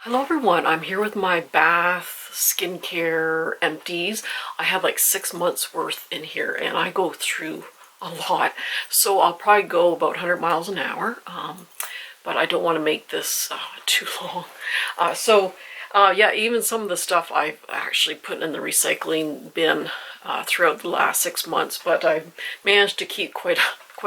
Hello everyone, I'm here with my bath skincare empties. I have like 6 months worth in here and I go through a lot. So I'll probably go about 100 miles an hour, but I don't want to make this too long. Yeah, even some of the stuff I've actually put in the recycling bin throughout the last 6 months, but I've managed to keep quite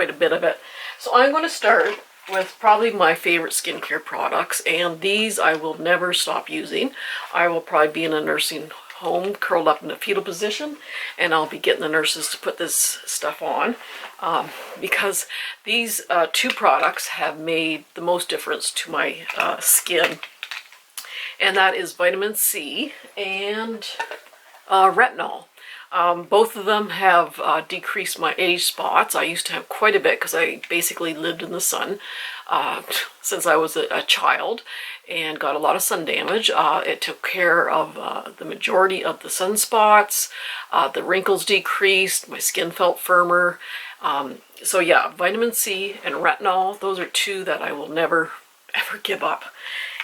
a bit of it. So I'm going to start with probably my favorite skincare products, and these I will never stop using. I will probably be in a nursing home curled up in a fetal position, and I'll be getting the nurses to put this stuff on because these two products have made the most difference to my skin, and that is vitamin C and retinol. Both of them have decreased my age spots. I used to have quite a bit because I basically lived in the sun since I was a child and got a lot of sun damage. It took care of the majority of the sunspots. The wrinkles decreased. My skin felt firmer. So yeah, vitamin C and retinol, those are two that I will never ever give up.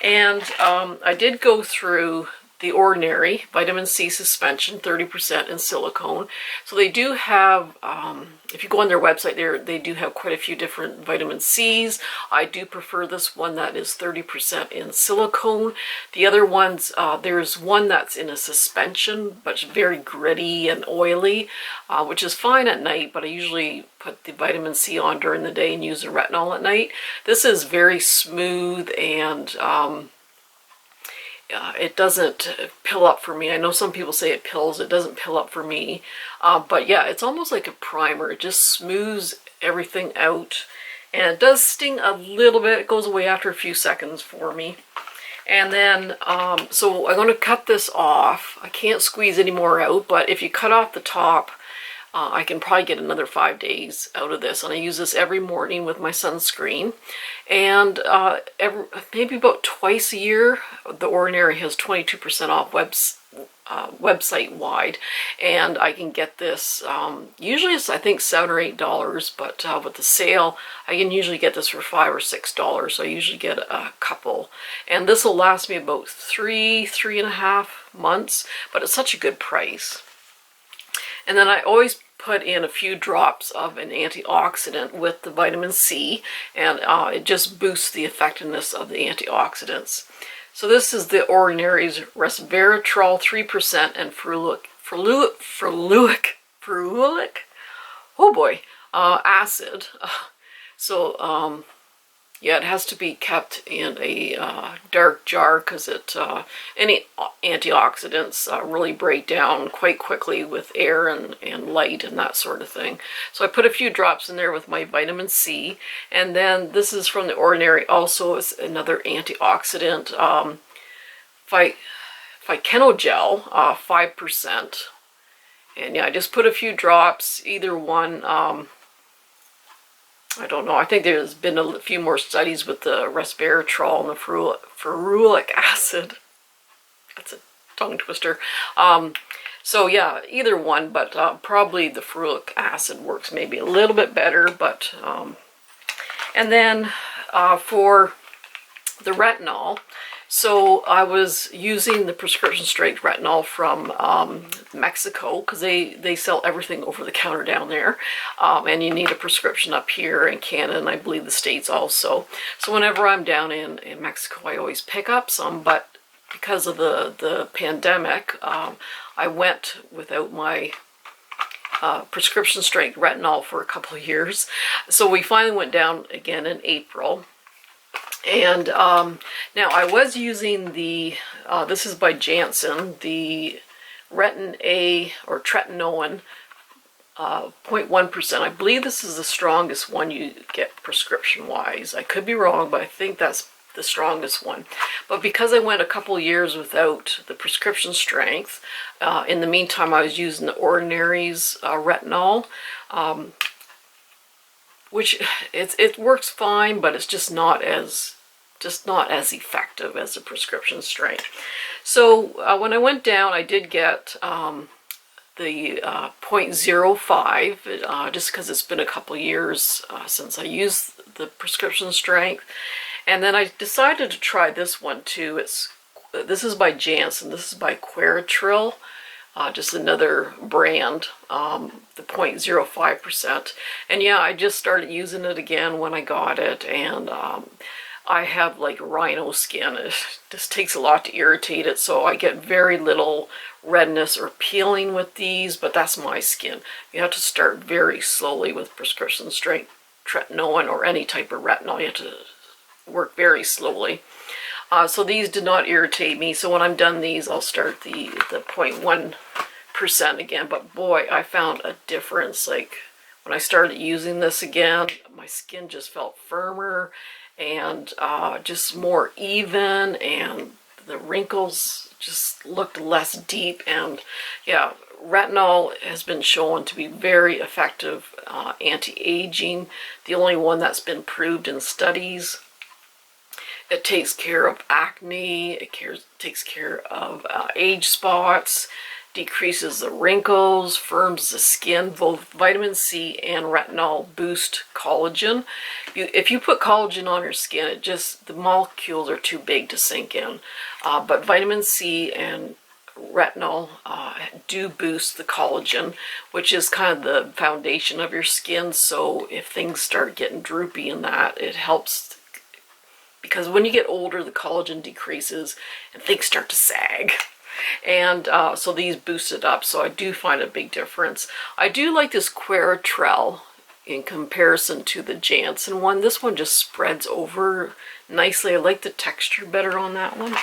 And I did go through the Ordinary vitamin C suspension, 30% in silicone. So they do have, if you go on their website there, they do have quite a few different vitamin C's. I do prefer this one that is 30% in silicone. The other ones, there's one that's in a suspension, but it's very gritty and oily, which is fine at night, but I usually put the vitamin C on during the day and use the retinol at night. This is very smooth and it doesn't pill up for me. I know some people say it pills. It doesn't pill up for me. But yeah, it's almost like a primer. It just smooths everything out. And it does sting a little bit. It goes away after a few seconds for me. And then, so I'm going to cut this off. I can't squeeze any more out, but if you cut off the top, I can probably get another 5 days out of this. And I use this every morning with my sunscreen. And maybe about twice a year, the Ordinary has 22% off website wide, and I can get this, usually it's I think $7 or $8, but with the sale I can usually get this for $5 or $6, so I usually get a couple, and this will last me about three and a half months, but it's such a good price. And then I always put in a few drops of an antioxidant with the vitamin C, and it just boosts the effectiveness of the antioxidants. So this is the Ordinary's resveratrol 3% and ferulic, oh boy, acid. So yeah, it has to be kept in a dark jar because any antioxidants really break down quite quickly with air and light and that sort of thing. So I put a few drops in there with my vitamin C. And then this is from the Ordinary also. It's another antioxidant. Phycanogel, 5%. And yeah, I just put a few drops, either one. I don't know. I think there's been a few more studies with the resveratrol and the ferulic acid. That's a tongue twister. So yeah, either one, but probably the ferulic acid works maybe a little bit better. But and then for the retinol, so I was using the prescription strength retinol from Mexico because they sell everything over the counter down there, and you need a prescription up here in Canada and I believe the States also. So whenever I'm down in Mexico, I always pick up some, but because of the pandemic, I went without my prescription strength retinol for a couple of years. So we finally went down again in April. And now I was using the, this is by Janssen, the Retin A or tretinoin 0.1%. I believe this is the strongest one you get prescription-wise. I could be wrong, but I think that's the strongest one. But because I went a couple years without the prescription strength, in the meantime I was using the Ordinary's retinol, which it works fine, but it's just not as effective as the prescription strength. So when I went down, I did get the 0.05, just because it's been a couple years since I used the prescription strength. And then I decided to try this one too. It's this is by Janssen. This is by Queritril. Just another brand, the 0.05%. And yeah, I just started using it again when I got it, and I have like rhino skin. It just takes a lot to irritate it, so I get very little redness or peeling with these, but that's my skin. You have to start very slowly with prescription strength tretinoin or any type of retinol. You have to work very slowly. So these did not irritate me. So when I'm done these, I'll start the 0.1% again. But boy, I found a difference. Like when I started using this again, my skin just felt firmer and just more even, and the wrinkles just looked less deep. And yeah, retinol has been shown to be very effective anti-aging. The only one that's been proved in studies. It takes care of acne, it takes care of age spots, decreases the wrinkles, firms the skin. Both vitamin C and retinol boost collagen. If you put collagen on your skin, the molecules are too big to sink in. But vitamin C and retinol do boost the collagen, which is kind of the foundation of your skin. So if things start getting droopy in that, it helps. Because when you get older, the collagen decreases and things start to sag. And so these boost it up. So I do find a big difference. I do like this Queritril in comparison to the Janssen one. This one just spreads over nicely. I like the texture better on that one.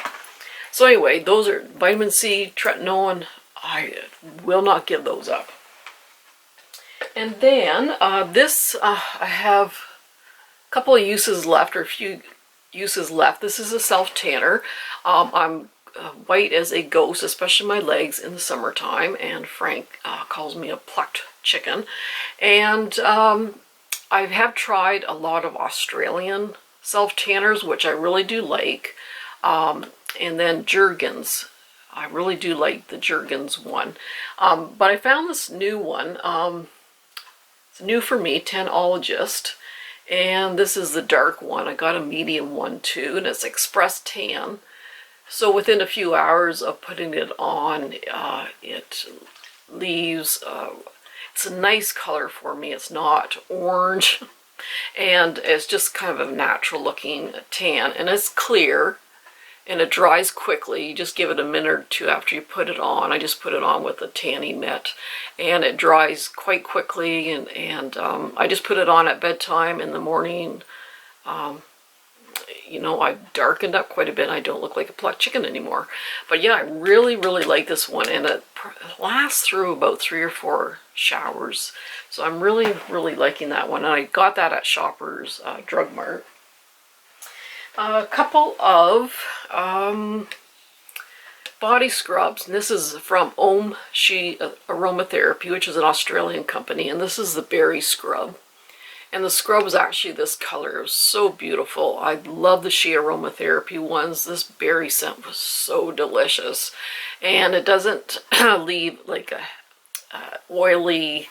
So anyway, those are vitamin C, tretinoin. I will not give those up. And then this, I have a couple of uses left, or a few uses left. This is a self-tanner. I'm white as a ghost, especially my legs in the summertime, and Frank calls me a plucked chicken. And I have tried a lot of Australian self-tanners, which I really do like, and then Jergens. I really do like the Jergens one. But I found this new one. It's new for me, Tanologist. And this is the dark one. I got a medium one too, and it's Express Tan. So within a few hours of putting it on, it leaves, it's a nice color for me. It's not orange, and it's just kind of a natural looking tan, and it's clear, and it dries quickly. You just give it a minute or two after you put it on. I just put it on with a tanning mitt, and it dries quite quickly, and I just put it on at bedtime. In the morning, you know, I've darkened up quite a bit. I don't look like a plucked chicken anymore. But yeah, I really, really like this one, and it lasts through about 3 or 4 showers. So I'm really, really liking that one, and I got that at Shoppers Drug Mart. A couple of body scrubs, and this is from She Aromatherapy, which is an Australian company, and this is the berry scrub. And the scrub was actually this color. It was so beautiful. I love the She Aromatherapy ones. This berry scent was so delicious, and it doesn't leave like a oily,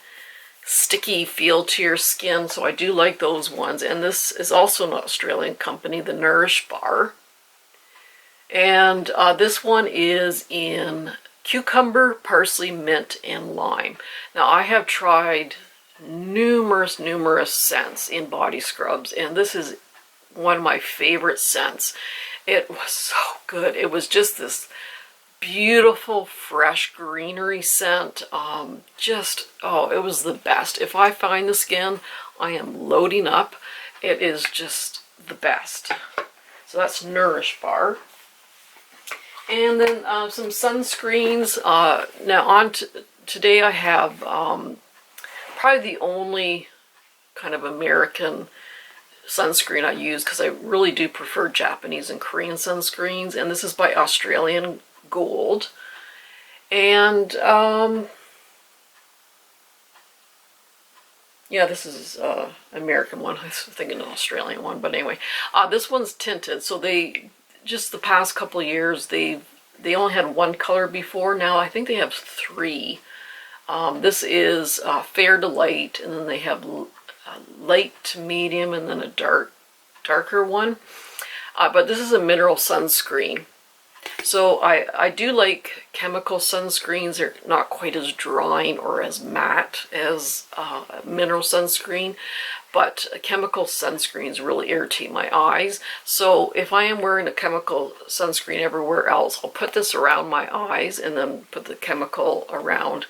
sticky feel to your skin, so I do like those ones. And this is also an Australian company, the Nourish Bar, and this one is in cucumber, parsley, mint, and lime. Now I have tried numerous scents in body scrubs, and this is one of my favorite scents. It was so good. It was just this beautiful fresh greenery scent. Oh, it was the best. If I find this again, I am loading up. It is just the best. So that's Nourish Bar. And then some sunscreens. Now today I have probably the only kind of American sunscreen I use, because I really do prefer Japanese and Korean sunscreens, and this is by Australian Gold. And yeah, this is American one. I was thinking an Australian one, but anyway, this one's tinted. So they just the past couple of years they only had one color before. Now I think they have 3. This is fair to light, and then they have light to medium, and then a darker one. But this is a mineral sunscreen. So I do like chemical sunscreens. They're not quite as drying or as matte as mineral sunscreen, but chemical sunscreens really irritate my eyes. So if I am wearing a chemical sunscreen everywhere else, I'll put this around my eyes and then put the chemical around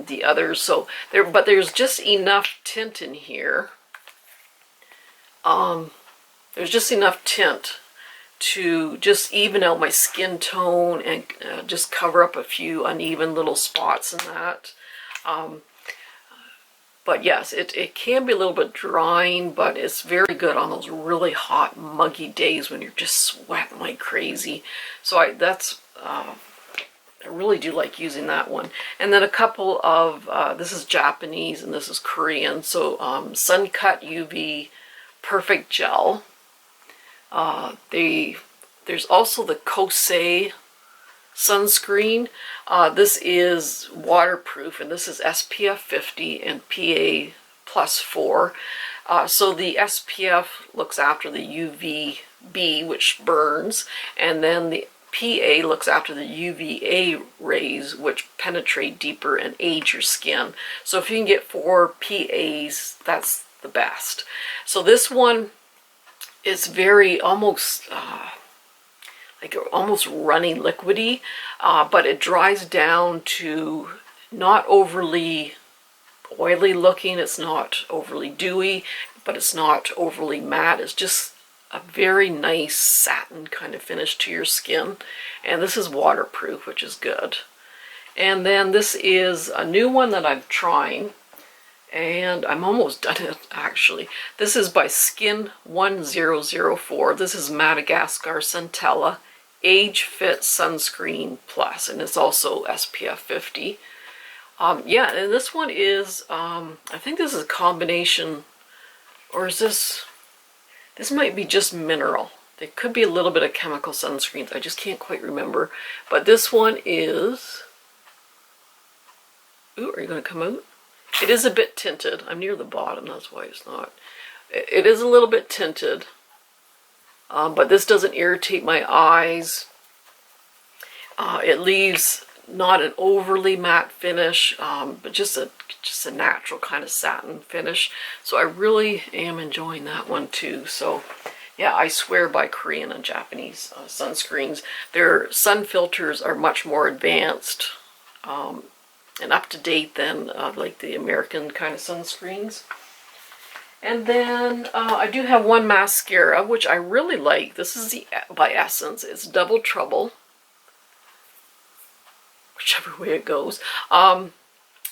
the others. So but there's just enough tint in here. There's just enough tint to just even out my skin tone and just cover up a few uneven little spots in that. But yes, it can be a little bit drying, but it's very good on those really hot, muggy days when you're just sweating like crazy. So I really do like using that one. And then a couple of, this is Japanese and this is Korean, so Sun Cut UV Perfect Gel. There's also the Kosei sunscreen. This is waterproof, and this is SPF 50 and PA +4. So the SPF looks after the UVB, which burns, and then the PA looks after the UVA rays, which penetrate deeper and age your skin. So if you can get 4 PAs, that's the best. So this one is very almost runny liquidy, but it dries down to not overly oily looking. It's not overly dewy, but it's not overly matte. It's just a very nice satin kind of finish to your skin. And this is waterproof, which is good. And then this is a new one that I'm trying, and I'm almost done it actually. This is by Skin 1004. This is Madagascar Centella Age Fit Sunscreen Plus, and it's also SPF 50. Yeah, and this one is, I think this is a combination, or is this might be just mineral. There could be a little bit of chemical sunscreens, I just can't quite remember. But this one is, ooh, are you going to come out? It is a bit tinted. I'm near the bottom, that's why it's not. It is a little bit tinted. But this doesn't irritate my eyes. It leaves not an overly matte finish, but just a natural kind of satin finish. So I really am enjoying that one too. So yeah, I swear by Korean and Japanese sunscreens. Their sun filters are much more advanced and up to date than like the American kind of sunscreens. And then I do have one mascara, which I really like. This is by Essence. It's Double Trouble, whichever way it goes.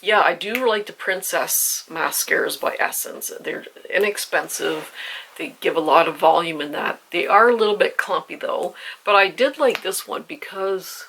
Yeah, I do like the Princess mascaras by Essence. They're inexpensive. They give a lot of volume in that. They are a little bit clumpy though, but I did like this one because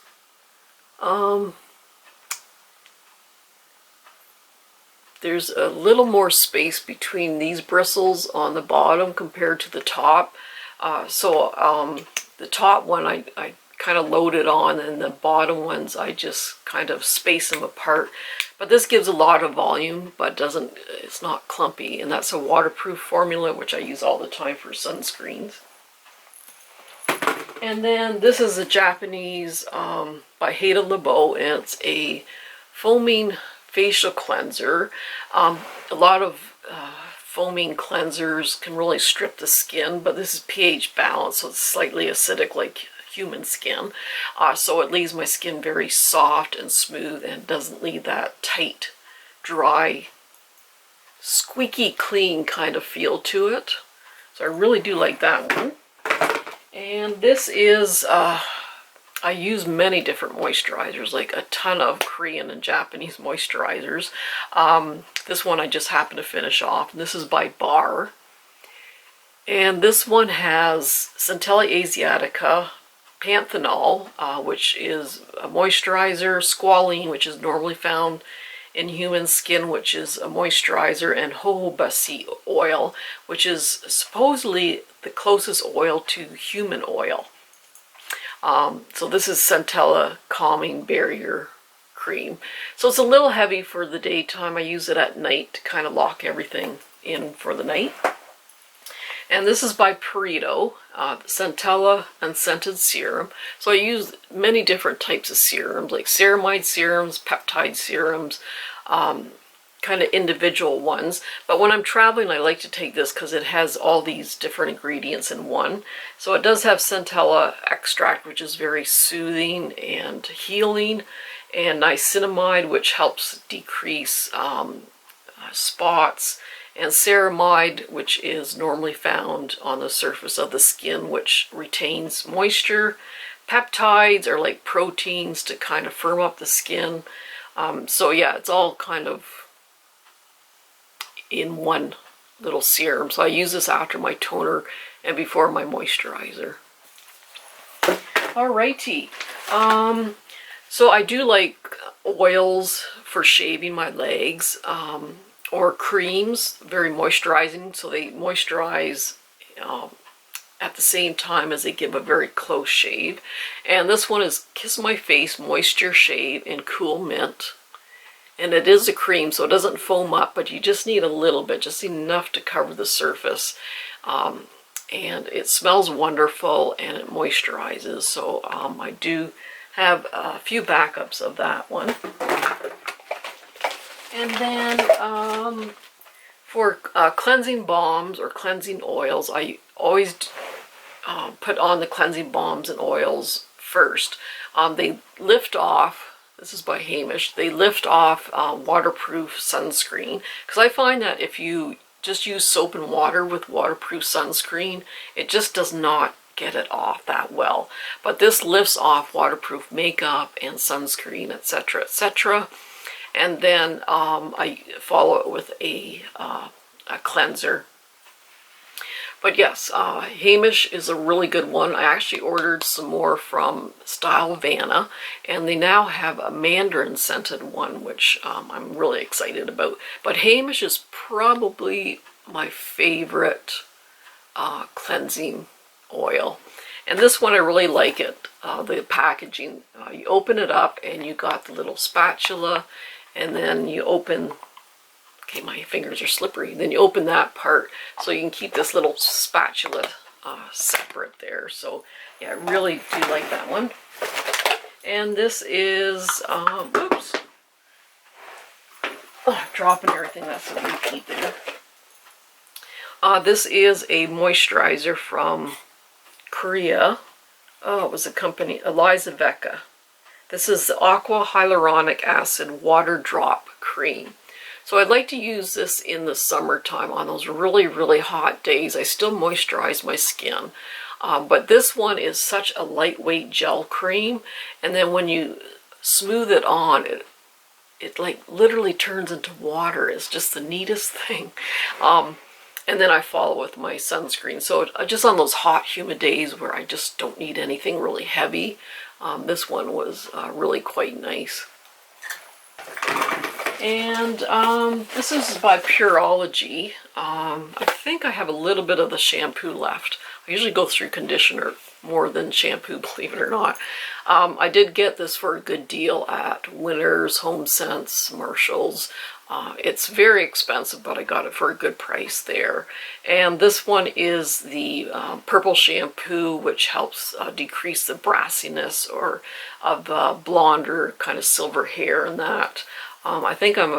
there's a little more space between these bristles on the bottom compared to the top. The top one I kind of loaded on, and the bottom ones I just kind of space them apart. But this gives a lot of volume, but it's not clumpy, and that's a waterproof formula, which I use all the time for sunscreens. And then this is a Japanese by Hada Labo, and it's a foaming facial cleanser. A lot of foaming cleansers can really strip the skin, but this is pH balanced, so it's slightly acidic like human skin. So it leaves my skin very soft and smooth and doesn't leave that tight, dry, squeaky clean kind of feel to it. So I really do like that one. And this is, I use many different moisturizers, like a ton of Korean and Japanese moisturizers. This one I just happened to finish off. This is by Bar. And this one has Centella Asiatica, Panthenol, which is a moisturizer, squalene, which is normally found in human skin, which is a moisturizer, and jojoba seed oil, which is supposedly the closest oil to human oil. So this is Centella Calming Barrier Cream. So it's a little heavy for the daytime. I use it at night to kind of lock everything in for the night. And this is by Perito, Centella and Scented Serum. So I use many different types of serums, like ceramide serums, peptide serums, kind of individual ones. But when I'm traveling, I like to take this because it has all these different ingredients in one. So it does have Centella extract, which is very soothing and healing, and niacinamide, which helps decrease spots, and ceramide, which is normally found on the surface of the skin, which retains moisture. Peptides are like proteins to kind of firm up the skin. So yeah, it's all kind of in one little serum. So I use this after my toner and before my moisturizer. Alrighty. So I do like oils for shaving my legs, or creams, very moisturizing. So they moisturize at the same time as they give a very close shave. And this one is Kiss My Face Moisture Shave in Cool Mint. And it is a cream, so it doesn't foam up, but you just need a little bit, just enough to cover the surface. And it smells wonderful and it moisturizes. So I do have a few backups of that one. And then for cleansing balms or cleansing oils, I always put on the cleansing balms and oils first. They lift off. This is by Hamish. They lift off waterproof sunscreen, because I find that if you just use soap and water with waterproof sunscreen, it just does not get it off that well. But this lifts off waterproof makeup and sunscreen, etc., etc. And then I follow it with a cleanser. But yes, Hamish is a really good one. I actually ordered some more from Style Vanna, and they now have a mandarin scented one, which I'm really excited about. But Hamish is probably my favorite cleansing oil. And this one, I really like it. The packaging, you open it up and you got the little spatula, and then you open, okay, my fingers are slippery. Then you open that part so you can keep this little spatula separate there. So yeah, I really do like that one. And this is, whoops. Oh, I'm dropping everything, that's a repeat there. This is a moisturizer from Korea. Oh, it was a company, Elizavecca. This is the Aqua Hyaluronic Acid Water Drop Cream. So I'd like to use this in the summertime on those really, really hot days. I still moisturize my skin. But this one is such a lightweight gel cream. And then when you smooth it on, it like literally turns into water. It's just the neatest thing. And then I follow with my sunscreen. So just on those hot, humid days where I just don't need anything really heavy, this one was really quite nice. And this is by Pureology. I think I have a little bit of the shampoo left. I usually go through conditioner more than shampoo, believe it or not. I did get this for a good deal at Winners, Home Sense, Marshalls. It's very expensive, but I got it for a good price there. And this one is the purple shampoo, which helps decrease the brassiness or of blonde or kind of silver hair and that. I think I'm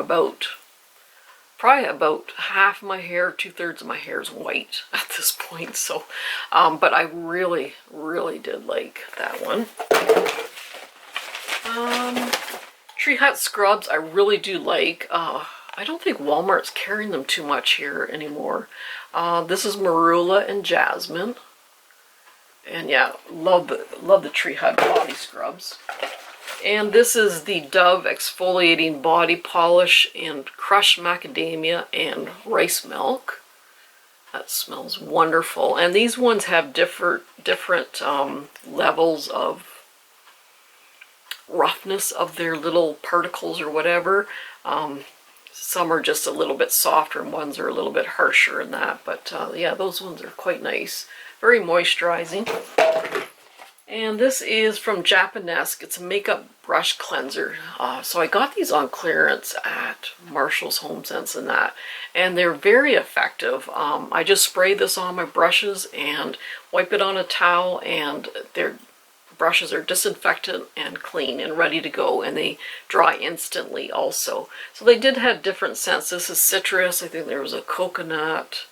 probably about half my hair, 2/3 of my hair is white at this point. So, but I really, really did like that one. Tree Hut scrubs I really do like. I don't think Walmart's carrying them too much here anymore. This is Marula and Jasmine. And yeah, love the Tree Hut body scrubs. And this is the Dove Exfoliating Body Polish in Crushed Macadamia and Rice Milk. That smells wonderful. And these ones have different levels of roughness of their little particles or whatever. Some are just a little bit softer and ones are a little bit harsher in that. But yeah, those ones are quite nice. Very moisturizing. And this is from Japanesque. It's a makeup brush cleanser. So I got these on clearance at Marshall's, Home Sense and that. And they're very effective. I just spray this on my brushes and wipe it on a towel, and their brushes are disinfectant and clean and ready to go, and they dry instantly also. So they did have different scents. This is citrus. I think there was a coconut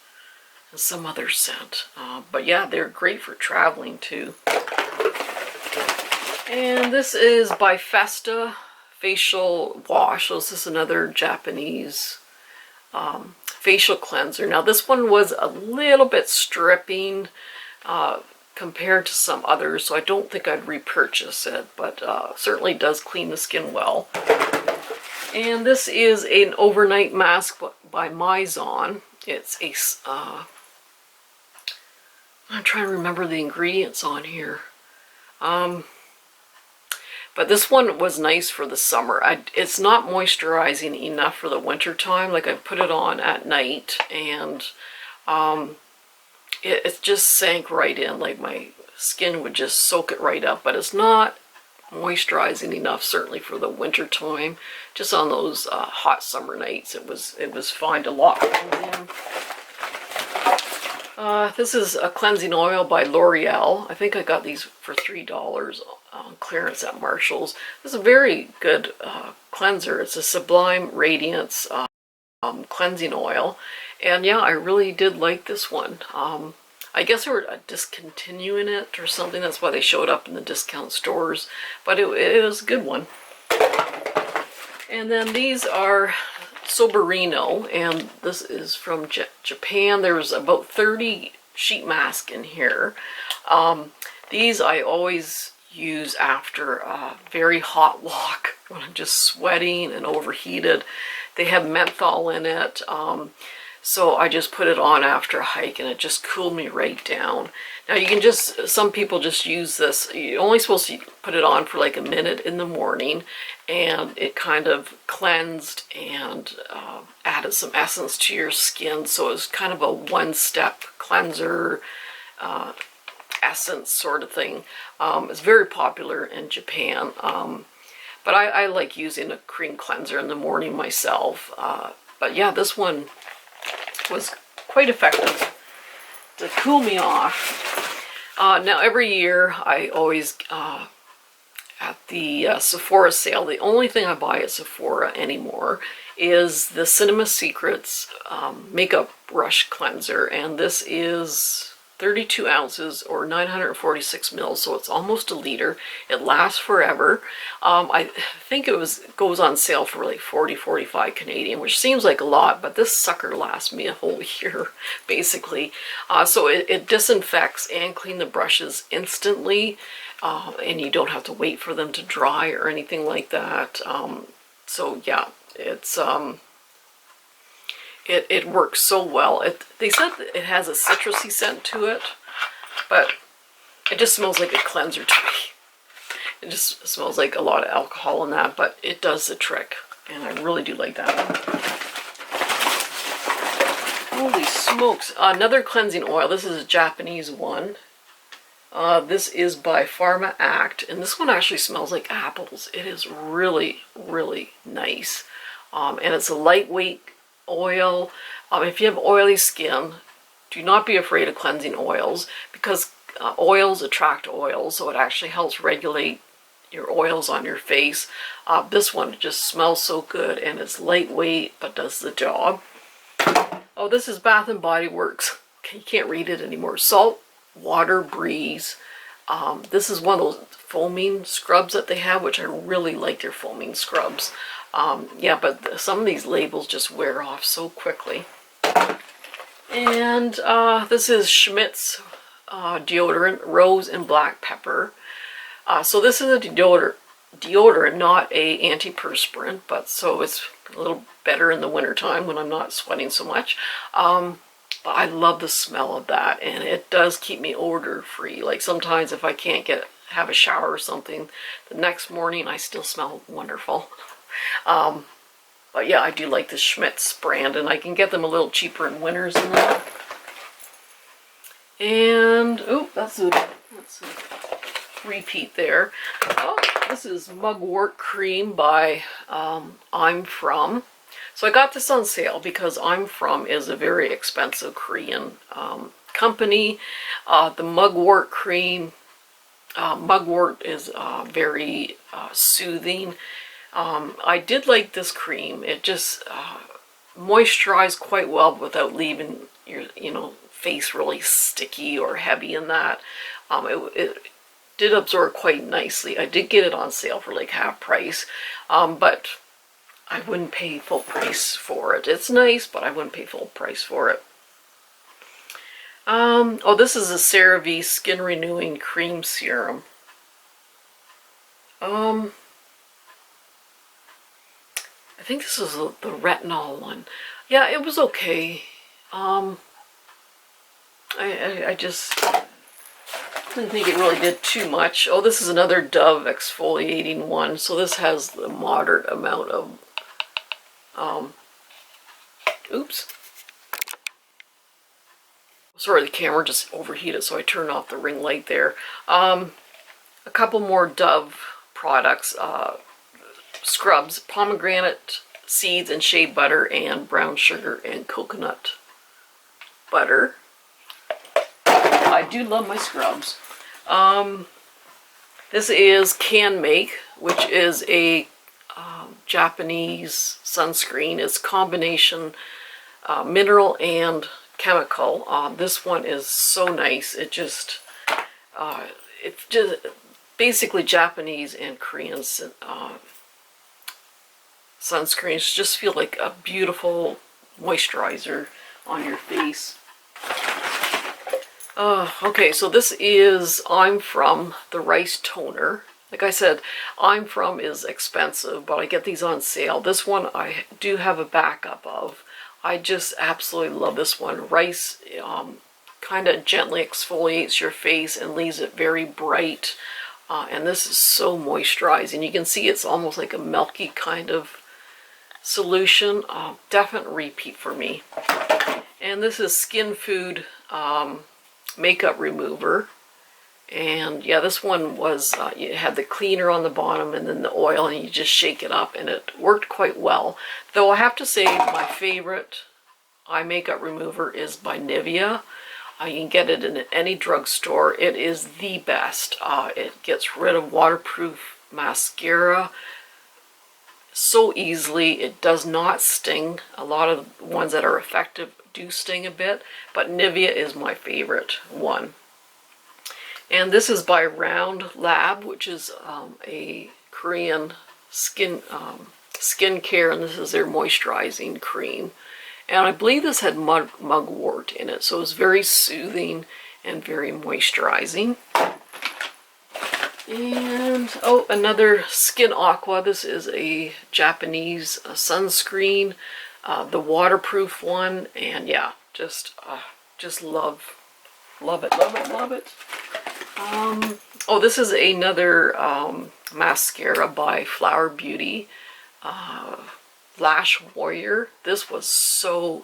and some other scent. But yeah, they're great for traveling too. And this is by Festa facial wash. So this is another Japanese facial cleanser. Now this one was a little bit stripping compared to some others, so I don't think I'd repurchase it, but certainly does clean the skin well. And this is an overnight mask by Maison. It's a I'm trying to remember the ingredients on here. But this one was nice for the summer. It's not moisturizing enough for the winter time. Like, I put it on at night, and it just sank right in. Like, my skin would just soak it right up. But it's not moisturizing enough, certainly for the winter time. Just on those hot summer nights, it was fine to lock in. This is a cleansing oil by L'Oreal. I think I got these for $3 on clearance at Marshall's. This is a very good cleanser. It's a Sublime Radiance cleansing oil. And yeah, I really did like this one. I guess they were discontinuing it or something. That's why they showed up in the discount stores. But it was a good one. And then these are Soberino, and this is from Japan. There's about 30 sheet masks in here. These I always use after a very hot walk when I'm just sweating and overheated. They have menthol in it, so I just put it on after a hike, and it just cooled me right down. Now you can just, some people just use this, you're only supposed to put it on for like a minute in the morning, and it kind of cleansed and added some essence to your skin, so it's kind of a one-step cleanser essence sort of thing. It's very popular in Japan, but I like using a cream cleanser in the morning myself. But yeah, this one was quite effective to cool me off. Now every year I always, at the Sephora sale, the only thing I buy at Sephora anymore is the Cinema Secrets makeup brush cleanser, and this is 32 ounces or 946 mils, so it's almost a liter. It lasts forever. I think it goes on sale for like 40-45 Canadian, which seems like a lot, but this sucker lasts me a whole year, basically. So it disinfects and cleans the brushes instantly, and you don't have to wait for them to dry or anything like that. So yeah, it's it works so well. They said that it has a citrusy scent to it, but it just smells like a cleanser to me. It just smells like a lot of alcohol in that, but it does the trick, and I really do like that one. Holy smokes. Another cleansing oil. This is a Japanese one. This is by Pharma Act, and this one actually smells like apples. It is really, really nice. And it's a lightweight oil. If you have oily skin, do not be afraid of cleansing oils, because oils attract oils, so it actually helps regulate your oils on your face. This one just smells so good, and it's lightweight but does the job. Oh, this is Bath and Body Works. You can't read it anymore. Salt Water Breeze. This is one of those foaming scrubs that they have, which I really like their foaming scrubs. Yeah, but some of these labels just wear off so quickly. And this is Schmidt's deodorant, Rose and Black Pepper. So this is a deodorant, not a antiperspirant, but so it's a little better in the wintertime when I'm not sweating so much. But I love the smell of that, and it does keep me odor free. Like sometimes if I can't have a shower or something, the next morning I still smell wonderful. But yeah, I do like the Schmidt's brand, and I can get them a little cheaper in winters than that. And oh, let's see. repeat there. Oh, this is Mugwort Cream by I'm From. So I got this on sale because I'm From is a very expensive Korean company. The Mugwort Cream, Mugwort is very soothing. I did like this cream. It just moisturized quite well without leaving your, face really sticky or heavy in that. It did absorb quite nicely. I did get it on sale for like half price, but I wouldn't pay full price for it. It's nice, but I wouldn't pay full price for it. Oh, this is a CeraVe Skin Renewing Cream Serum. I think this is the retinol one. Yeah, it was okay. I just didn't think it really did too much. Oh, this is another Dove exfoliating one. So this has the moderate amount of, oops. Sorry, the camera just overheated, so I turned off the ring light there. A couple more Dove products. Scrubs, pomegranate seeds and shea butter, and brown sugar and coconut butter. I do love my scrubs. This is Can Make, which is a Japanese sunscreen. It's combination mineral and chemical. This one is so nice. It's just basically Japanese and Korean sunscreens. Just feel like a beautiful moisturizer on your face. Okay, so this is I'm From, the Rice Toner. Like I said, I'm From is expensive, but I get these on sale. This one I do have a backup of. I just absolutely love this one. Rice kind of gently exfoliates your face and leaves it very bright. And this is so moisturizing. You can see it's almost like a milky kind of solution. Definite repeat for me. And this is Skin Food Makeup Remover. And yeah, this one was, you had the cleaner on the bottom and then the oil, and you just shake it up, and it worked quite well. Though I have to say my favorite eye makeup remover is by Nivea. You can get it in any drugstore. It is the best. It gets rid of waterproof mascara so easily. It does not sting. A lot of ones that are effective do sting a bit, but Nivea is my favorite one. And this is by Round Lab, which is a Korean skincare, and this is their moisturizing cream. And I believe this had mugwort in it, so it's very soothing and very moisturizing. And, oh, another Skin Aqua. This is a Japanese sunscreen, the waterproof one. And yeah, just love it, love it, love it. Oh, this is another mascara by Flower Beauty, Lash Warrior. This was so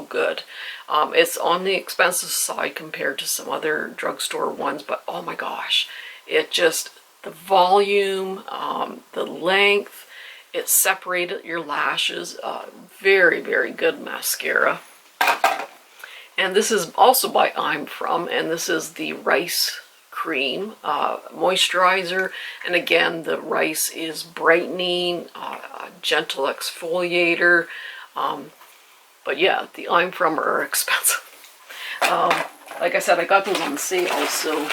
good. It's on the expensive side compared to some other drugstore ones, but oh my gosh, it just, the volume, the length, it separated your lashes. Very good mascara. And this is also by I'm From, and this is the Rice Cream moisturizer. And again, the rice is brightening, a gentle exfoliator. But yeah, the I'm From are expensive. Like I said, I got those on sale, so.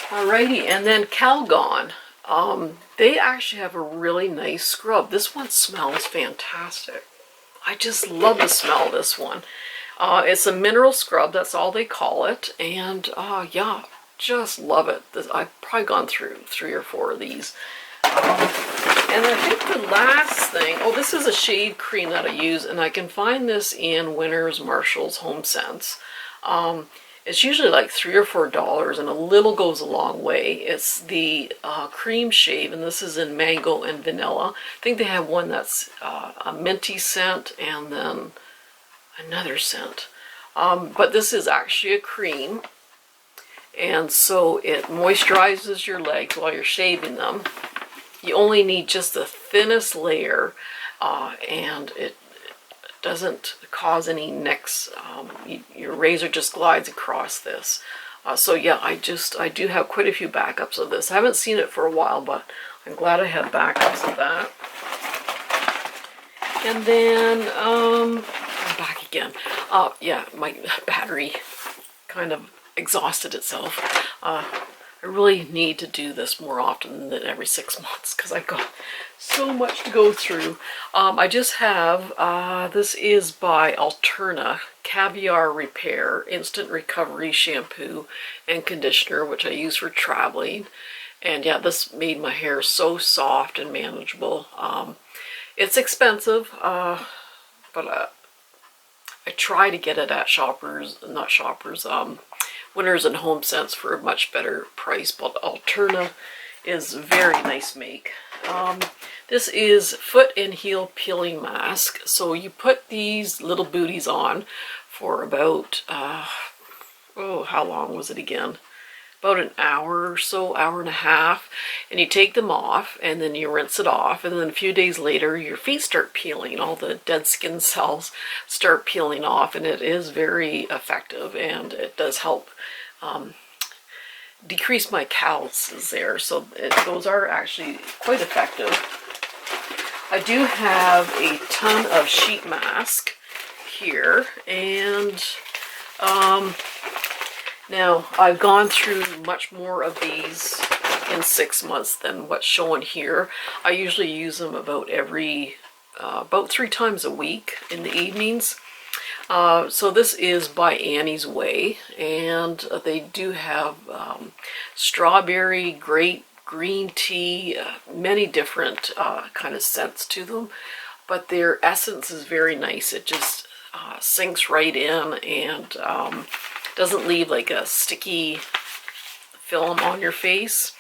Alrighty, and then Calgon. They actually have a really nice scrub. This one smells fantastic. I just love the smell of this one. It's a mineral scrub, that's all they call it. And yeah, just love it. I've probably gone through 3 or 4 of these. And I think the last thing, oh, this is a shade cream that I use, and I can find this in Winners, Marshalls, Home Sense. It's usually like $3 or $4, and a little goes a long way. It's the cream shave, and this is in mango and vanilla. I think they have one that's a minty scent and then another scent. But this is actually a cream, and so it moisturizes your legs while you're shaving them. You only need just the thinnest layer, and it doesn't cause any nicks. Your razor just glides across this. So yeah, I do have quite a few backups of this. I haven't seen it for a while, but I'm glad I have backups of that. And then, I'm back again. Yeah, my battery kind of exhausted itself. I really need to do this more often than every 6 months because I've got so much to go through. I just have, this is by Alterna, Caviar Repair Instant Recovery Shampoo and Conditioner, which I use for traveling. And yeah, this made my hair so soft and manageable. It's expensive, but I try to get it at Winners and Home Sense for a much better price, but Alterna is very nice make. This is foot and heel peeling mask. So you put these little booties on for about, oh, how long was it again? About an hour or so, hour and a half, and you take them off and then you rinse it off, and then a few days later your feet start peeling. All the dead skin cells start peeling off, and it is very effective, and it does help decrease my calluses there. So those are actually quite effective. I do have a ton of sheet mask here, and now, I've gone through much more of these in 6 months than what's shown here. I usually use them about 3 times a week in the evenings. So this is by Annie's Way, and they do have strawberry, grape, green tea, many different kind of scents to them. But their essence is very nice. It just sinks right in and doesn't leave like a sticky film on your face.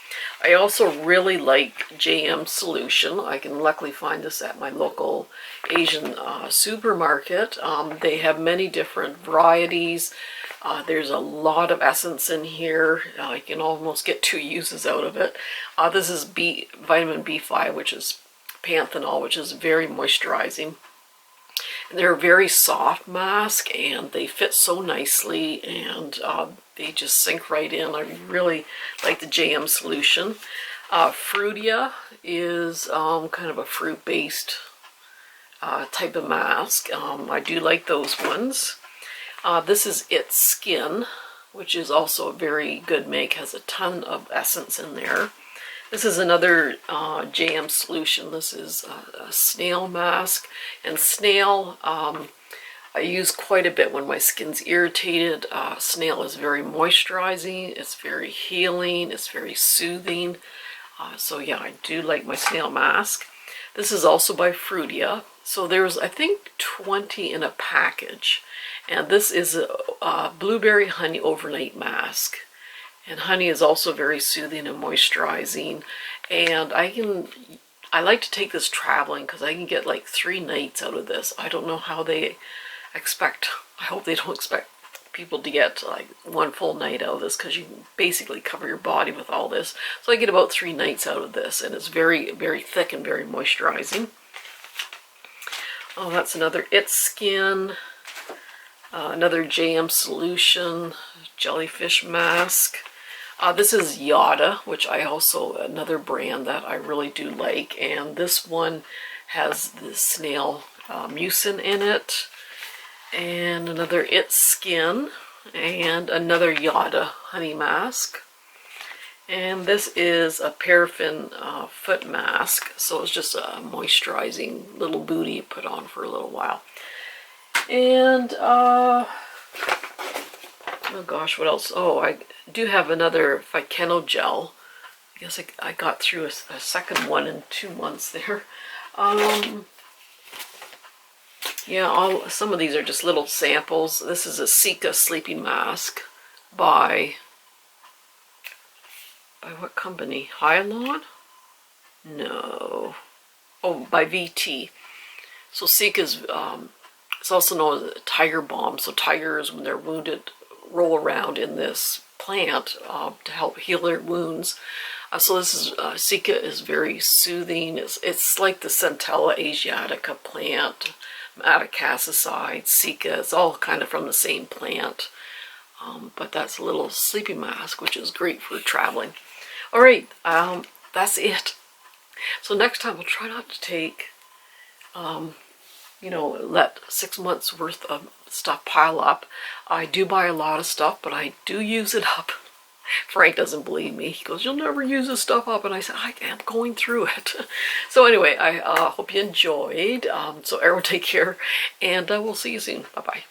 I also really like JM Solution. I can luckily find this at my local Asian supermarket. They have many different varieties. There's a lot of essence in here. You can almost get 2 uses out of it. This is vitamin B5, which is panthenol, which is very moisturizing. They're a very soft mask, and they fit so nicely, and they just sink right in. I really like the JM Solution. Fruitia is kind of a fruit-based type of mask. I do like those ones. This is It's Skin, which is also a very good make, has a ton of essence in there. This is another JM Solution. This is a snail mask, and snail I use quite a bit when my skin's irritated. Snail is very moisturizing, it's very healing, it's very soothing. So yeah, I do like my snail mask. This is also by Fruitia. So there's, I think, 20 in a package, and this is a blueberry honey overnight mask. And honey is also very soothing and moisturizing. And I like to take this traveling because I can get like 3 nights out of this. I don't know how they I hope they don't expect people to get like 1 full night out of this, because you can basically cover your body with all this. So I get about 3 nights out of this, and it's very, very thick and very moisturizing. Oh, that's another It's Skin. Another JM Solution jellyfish mask. This is Yada, which another brand that I really do like, and this one has the snail mucin in it, and another It's Skin, and another Yada honey mask. And this is a paraffin foot mask, so it's just a moisturizing little booty you put on for a little while. And oh gosh, what else? Oh, I do have another Phyceno gel. I guess I got through a second one in 2 months there. Yeah, some of these are just little samples. This is a Cica sleeping mask by what company? Hylon? No. Oh, by VT. So Cica's, it's also known as a tiger balm. So tigers, when they're wounded, roll around in this plant to help heal their wounds. So this is, Cica is very soothing. It's like the Centella asiatica plant, Madecassicide, Cica. It's all kind of from the same plant. But that's a little sleeping mask, which is great for traveling. All right, that's it. So next time I'll try not to take, you know, let 6 months worth of stuff pile up. I do buy a lot of stuff, but I do use it up. Frank doesn't believe me. He goes, "You'll never use this stuff up." And I said, "I am going through it." So anyway, I hope you enjoyed. So everyone take care, and we'll see you soon. Bye-bye.